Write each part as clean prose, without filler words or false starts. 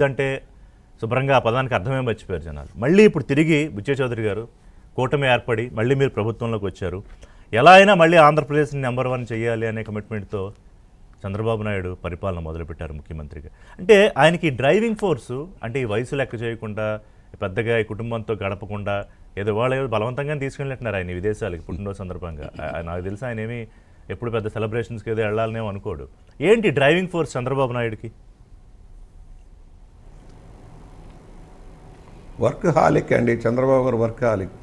అంటే శుభ్రంగా ఆ పదానికి అర్థమే మర్చిపోయారు జనాలు. మళ్ళీ ఇప్పుడు తిరిగి బుచ్చయ్య చౌదరి గారు కూటమి ఏర్పడి మళ్ళీ మీరు ప్రభుత్వంలోకి వచ్చారు. ఎలా అయినా మళ్ళీ ఆంధ్రప్రదేశ్ని నెంబర్ 1 చేయాలి అనే కమిట్మెంట్తో చంద్రబాబు నాయుడు పరిపాలన మొదలుపెట్టారు ముఖ్యమంత్రిగా. అంటే ఆయనకి డ్రైవింగ్ ఫోర్సు అంటే ఈ వయసు లెక్క చేయకుండా పెద్దగా ఈ కుటుంబంతో గడపకుండా ఏదో వాళ్ళు బలవంతంగా తీసుకెళ్ళినట్టున్నారు ఆయన విదేశాలకి పుట్టినరోజు సందర్భంగా. నాకు తెలిసి ఆయన ఏమి ఎప్పుడు పెద్ద సెలబ్రేషన్స్కి ఏదో వెళ్ళాలనేమో అనుకోడు. ఏంటి డ్రైవింగ్ ఫోర్స్ చంద్రబాబు నాయుడుకి? వర్క్ హాలిక్ అండి చంద్రబాబు గారు, వర్క్ హాలిక్.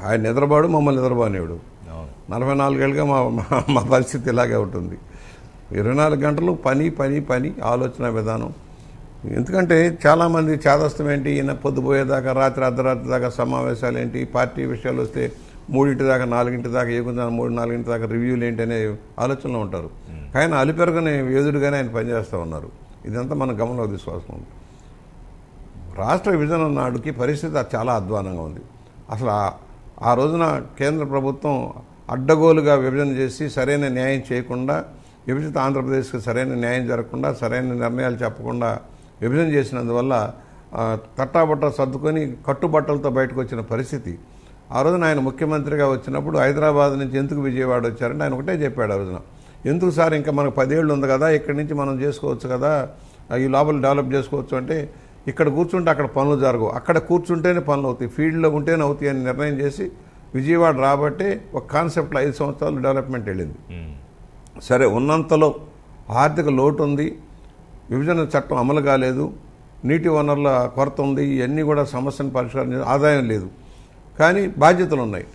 ఆయన నిద్రపోడు, మమ్మల్ని నిద్రపోనేవాడు. 44 ఏళ్ళుగా మా పరిస్థితి ఇలాగే ఉంటుంది. 24 గంటలు పని పని పని, ఆలోచన విధానం. ఎందుకంటే చాలామంది చేదస్తం ఏంటి, ఈయన పొద్దుపోయేదాకా రాత్రి అర్ధరాత్రి దాకా సమావేశాలు ఏంటి, పార్టీ విషయాలు వస్తే 3 దాకా 4 దాకా ఏకుందా 3-4 దాకా రివ్యూలు ఏంటి అనే ఆలోచనలో ఉంటారు. కానీ అలిపెరగని వేదుడుగానే ఆయన పనిచేస్తూ ఉన్నారు. ఇదంతా మన గమనంలో తీసుకోవాల్సి ఉంది. రాష్ట్ర విభజన నాడుకి పరిస్థితి చాలా అధ్వానంగా ఉంది. అసలు ఆ రోజున కేంద్ర ప్రభుత్వం అడ్డగోలుగా విభజన చేసి సరైన న్యాయం చేయకుండా, విభజిత ఆంధ్రప్రదేశ్కి సరైన న్యాయం జరగకుండా, సరైన నిర్ణయాలు చెప్పకుండా విభజన చేసినందువల్ల తట్టాబట్ట సర్దుకొని కట్టుబట్టలతో బయటకు వచ్చిన పరిస్థితి. ఆ రోజున ఆయన ముఖ్యమంత్రిగా వచ్చినప్పుడు హైదరాబాద్ నుంచి ఎందుకు విజయవాడ వచ్చారంటే ఆయన ఒకటే చెప్పాడు ఆ రోజున, ఎందుకు సార్ ఇంకా మనకు 10 ఏళ్ళు ఉంది కదా, ఇక్కడి నుంచి మనం చేసుకోవచ్చు కదా, ఈ లోపల డెవలప్ చేసుకోవచ్చు అంటే, ఇక్కడ కూర్చుంటే అక్కడ పనులు జరగవు, అక్కడ కూర్చుంటేనే పనులు అవుతాయి, ఫీల్డ్లో ఉంటేనే అవుతాయి అని నిర్ణయం చేసి విజయవాడ రాబట్టే ఒక కాన్సెప్ట్లో 5 సంవత్సరాలు డెవలప్మెంట్ వెళ్ళింది. సరే, ఉన్నంతలో ఆర్థిక లోటు ఉంది, విభజన చట్టం అమలు కాలేదు, నీటి వనరుల కొరత ఉంది, ఇవన్నీ కూడా సమస్యను పరిష్కారం, ఆదాయం లేదు, కానీ బాధ్యతలు ఉన్నాయి.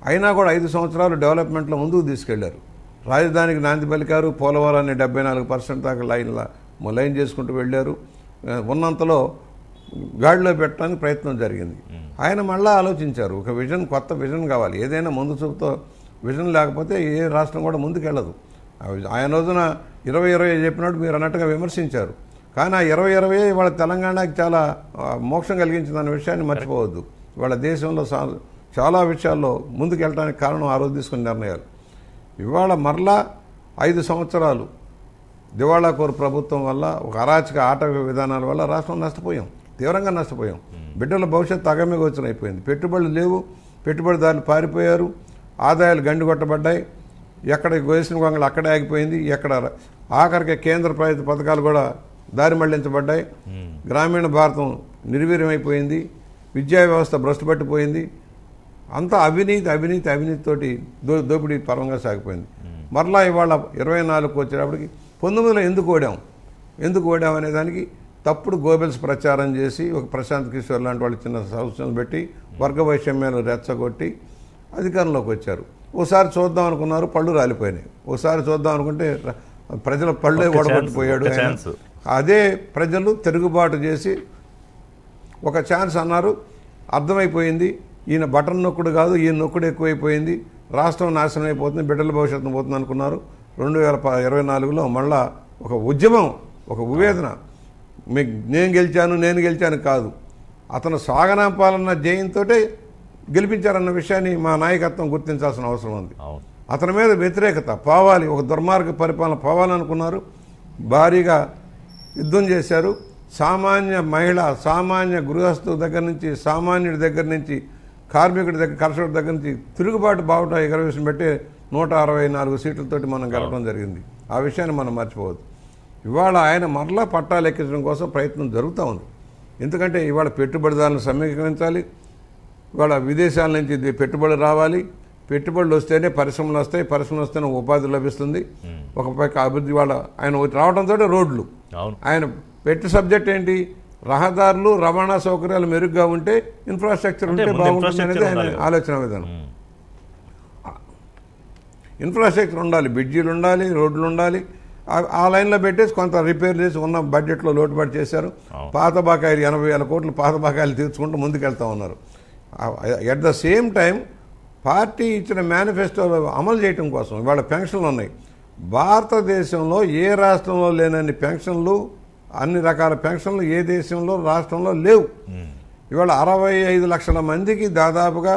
అయినా కూడా 5 సంవత్సరాలు డెవలప్మెంట్లో ముందుకు తీసుకెళ్లారు. రాజధానికి నాంది పలికారు, పోలవరాన్ని 74% దాకా లైన్ చేసుకుంటూ వెళ్ళారు. ఉన్నంతలో గాడిలో పెట్టడానికి ప్రయత్నం జరిగింది. ఆయన మళ్ళీ ఆలోచించారు, ఒక విజన్, కొత్త విజన్ కావాలి, ఏదైనా ముందు చూపుతో విజన్ లేకపోతే ఏ రాష్ట్రం కూడా ముందుకెళ్ళదు. ఆయన రోజున 2020 చెప్పినట్టు మీరు అన్నట్టుగా విమర్శించారు, కానీ ఆ 2020 ఇవాళ తెలంగాణకి చాలా మోక్షం కలిగించిందన్న విషయాన్ని మర్చిపోవద్దు. ఇవాళ దేశంలో చాలా విషయాల్లో ముందుకెళ్ళడానికి కారణం ఆ రోజు తీసుకున్న నిర్ణయాలు. ఇవాళ మరలా 5 సంవత్సరాలు దివాళాకోరు ప్రభుత్వం వల్ల, ఒక అరాచక ఆట విధానాల వల్ల రాష్ట్రం నష్టపోయాం, తీవ్రంగా నష్టపోయాం. బిడ్డల భవిష్యత్తు అగమ్యగోచరం అయిపోయింది. పెట్టుబడులు లేవు, పెట్టుబడిదారులు పారిపోయారు, ఆదాయాలు గండి కొట్టబడ్డాయి, ఎక్కడ వేసిన గొంగళి అక్కడే ఆగిపోయింది, ఎక్కడ ఆఖరికి కేంద్ర ప్రభుత్వ పథకాలు కూడా దారి మళ్లించబడ్డాయి. గ్రామీణ భారతం నిర్వీర్యమైపోయింది, విద్యా వ్యవస్థ భ్రష్టు పట్టిపోయింది, అంతా అవినీతితోటి దోపిడీ పరంగా సాగిపోయింది. మరలా ఇవాళ 24కు వచ్చేటప్పటికి 19లో ఎందుకు ఓడాం అనే దానికి తప్పుడు గోబెల్స్ ప్రచారం చేసి, ఒక ప్రశాంత్ కిషోర్ లాంటి వాళ్ళు చిన్న సంస్థలు పెట్టి వర్గ వైషమ్యాలు రెచ్చగొట్టి అధికారంలోకి వచ్చారు. ఓసారి చూద్దాం అనుకున్నారు, పళ్ళు రాలిపోయినాయి. ఓసారి చూద్దాం అనుకుంటే ప్రజల పళ్ళే ఓడగొట్టిపోయాడు. అదే ప్రజలు తిరుగుబాటు చేసి ఒక ఛాన్స్ అన్నారు, అర్థమైపోయింది, ఈయన బటన్ నొక్కుడు కాదు, ఈయన నొక్కుడు ఎక్కువైపోయింది, రాష్ట్రం నాశనం అయిపోతుంది, బిడ్డల భవిష్యత్తు పోతుంది అనుకున్నారు. 2024లో మళ్ళా ఒక ఉద్యమం, ఒక ఉవేదన, నేను గెలిచాను కాదు, అతను సాగనాంపాలన్న జయంతో గెలిపించారన్న విషయాన్ని మా నాయకత్వం గుర్తించాల్సిన అవసరం ఉంది. అతని మీద వ్యతిరేకత పోవాలి, ఒక దుర్మార్గ పరిపాలన పోవాలనుకున్నారు, భారీగా యుద్ధం చేశారు. సామాన్య మహిళ, సామాన్య గృహస్థు దగ్గర నుంచి, సామాన్యుడి దగ్గర నుంచి, కార్మికుడి దగ్గర, కర్షకుడి దగ్గర నుంచి తిరుగుబాటు బావుట ఎగరవేసిన బట్టి 164 సీట్లతోటి మనం గెలవడం జరిగింది. ఆ విషయాన్ని మనం మర్చిపోవద్దు. ఇవాళ ఆయన మరలా పట్టాలు ఎక్కించడం కోసం ప్రయత్నం జరుగుతూ ఉంది. ఎందుకంటే ఇవాళ పెట్టుబడిదారులను సమీకరించాలి, ఇవాళ విదేశాల నుంచి పెట్టుబడులు రావాలి, పెట్టుబడులు వస్తేనే పరిశ్రమలు వస్తాయి, పరిశ్రమలు వస్తేనే ఉపాధి లభిస్తుంది. ఒక పక్క అభివృద్ధి వాళ్ళ ఆయన రావడంతో రోడ్లు, ఆయన పెట్టు సబ్జెక్ట్ ఏంటి, రహదారులు, రవాణా సౌకర్యాలు మెరుగ్గా ఉంటే ఇన్ఫ్రాస్ట్రక్చర్ ఉంటే బాగుంటుంది అనేది ఆయన ఆలోచన విధానం. ఇన్ఫ్రాస్ట్రక్చర్ ఉండాలి, బ్రిడ్జీలు ఉండాలి, రోడ్లు ఉండాలి. ఆ లైన్లో పెట్టేసి కొంత రిపేర్ చేసి ఉన్న బడ్జెట్లో లోటుపాటు చేశారు. పాత బకాయిలు 80,000 కోట్లు పాత బకాయిలు తీర్చుకుంటూ ముందుకెళ్తా ఉన్నారు. At the same time party ఇచ్చిన మేనిఫెస్టోలో అమలు చేయడం కోసం ఇవాళ పెన్షన్లు ఉన్నాయి. భారతదేశంలో ఏ రాష్ట్రంలో లేనన్ని పెన్షన్లు, అన్ని రకాల పెన్షన్లు ఏ దేశంలో రాష్ట్రంలో లేవు. ఇవాళ 65 లక్షల మందికి దాదాపుగా